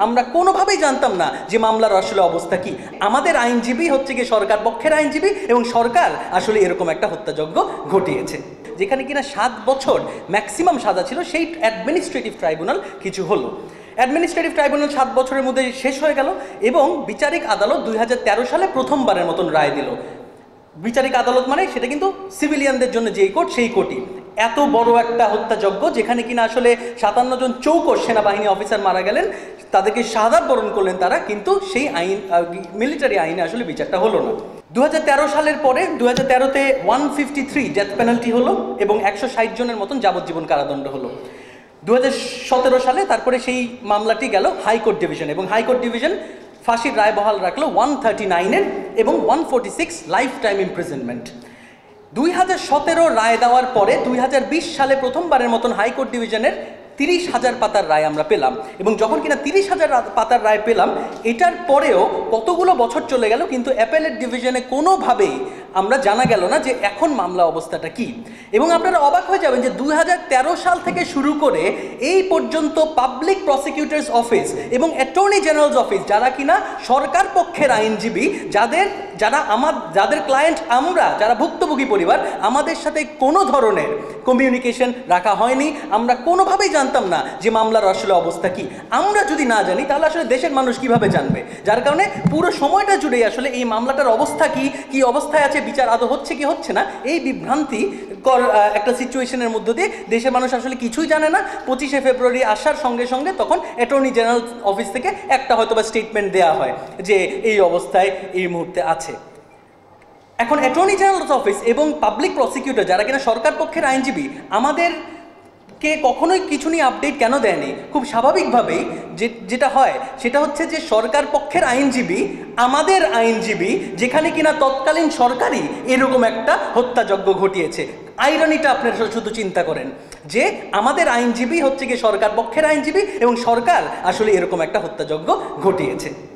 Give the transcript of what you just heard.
আমরা কোনোভাবেই জানতাম না যে মামলার আসলে অবস্থা কি। আমাদের আইনজীবী হচ্ছে গিয়ে সরকার পক্ষের আইনজীবী এবং সরকার আসলে এরকম একটা হত্যাযজ্ঞ ঘটিয়েছে, যেখানে কিনা 7 বছর ম্যাক্সিমাম সাজা ছিল, সেই অ্যাডমিনিস্ট্রেটিভ ট্রাইব্যুনাল কিছু হলো। অ্যাডমিনিস্ট্রেটিভ ট্রাইব্যুনাল 7 বছরের মধ্যে শেষ হয়ে গেল এবং বিচারিক আদালত 2013 সালে প্রথমবারের মতন রায় দিল। বিচারিক আদালত মানে সেটা কিন্তু সিভিলিয়ানদের জন্য যেই কোর্ট সেই কোর্টই। এত বড় একটা হত্যাযজ্ঞ যেখানে কিনা আসলে 57 জন চৌকস সেনাবাহিনী অফিসার মারা গেলেন, তাদেরকে শাহাদাত বরণ করলেন তারা, কিন্তু সেই আইন মিলিটারি আইনে আসলে বিচারটা হলো না। 2013 সালের পরে 2013-তে 153 ডেথ পেনাল্টি হলো এবং 160 জনের মতন যাবজ্জীবন কারাদণ্ড হলো। 2017 সালে তারপরে সেই মামলাটি গেল হাইকোর্ট ডিভিশন এবং হাইকোর্ট ডিভিশন ফাঁসির রায় বহাল রাখলো 139-এর এবং 146 লাইফ টাইম ইমপ্রিজনমেন্ট। 2017 রায় দেওয়ার পরে 2020 সালে প্রথমবারের মতন হাইকোর্ট ডিভিশনের 30,000 পাতার রায় আমরা পেলাম এবং যখন কিনা 30,000 পাতার রায় পেলাম, এটার পরেও কতগুলো বছর চলে গেল কিন্তু অ্যাপেলেট ডিভিশনে কোনোভাবেই আমরা জানা গেল না যে এখন মামলা অবস্থাটা কি। এবং আপনারা অবাক হয়ে যাবেন যে 2013 সাল থেকে শুরু করে এই পর্যন্ত পাবলিক প্রসিকিউটরস অফিস এবং অ্যাটর্নি জেনারেলস অফিস, যারা কিনা সরকার পক্ষের আইনজীবী, যাদের ক্লায়েন্ট আমরা, যারা ভুক্তভোগী পরিবার, আমাদের সাথে কোনো ধরনের কমিউনিকেশন রাখা হয়নি। আমরা কোনোভাবেই জানতাম না যে মামলার আসলে অবস্থা কি। আমরা যদি না জানি তাহলে আসলে দেশের মানুষ কিভাবে জানবে? যার কারণে পুরো সময়টা জুড়েই আসলে এই মামলাটার অবস্থা কি অবস্থায় আছে, বিচার আদৌ হচ্ছে কি হচ্ছে না, এই বিভ্রান্তি একটা সিচুয়েশনের মধ্য দিয়ে দেশের মানুষ আসলে কিছুই জানে না। 25শে ফেব্রুয়ারি আসার সঙ্গে সঙ্গে তখন অ্যাটর্নি জেনারেল অফিস থেকে একটা হয়তো বা স্টেটমেন্ট দেওয়া হয় যে এই অবস্থায় এই মুহূর্তে আছে। এখন অ্যাটর্নি জেনারেল অফিস এবং পাবলিক প্রসিকিউটর, যারা কিনা সরকার পক্ষের আইনজীবী, আমাদেরকে কখনোই কিছু নিয়ে আপডেট কেন দেয়নি? খুব স্বাভাবিকভাবেই যেটা হয় সেটা হচ্ছে যে সরকার পক্ষের আইনজীবী আমাদের আইনজীবী, যেখানে কিনা তৎকালীন সরকারই এরকম একটা হত্যাযজ্ঞ ঘটিয়েছে। আইরনিটা আপনারা শুধু চিন্তা করেন যে আমাদের আইনজীবী হচ্ছে গিয়ে সরকার পক্ষের আইনজীবী এবং সরকার আসলে এরকম একটা হত্যাযজ্ঞ ঘটিয়েছে।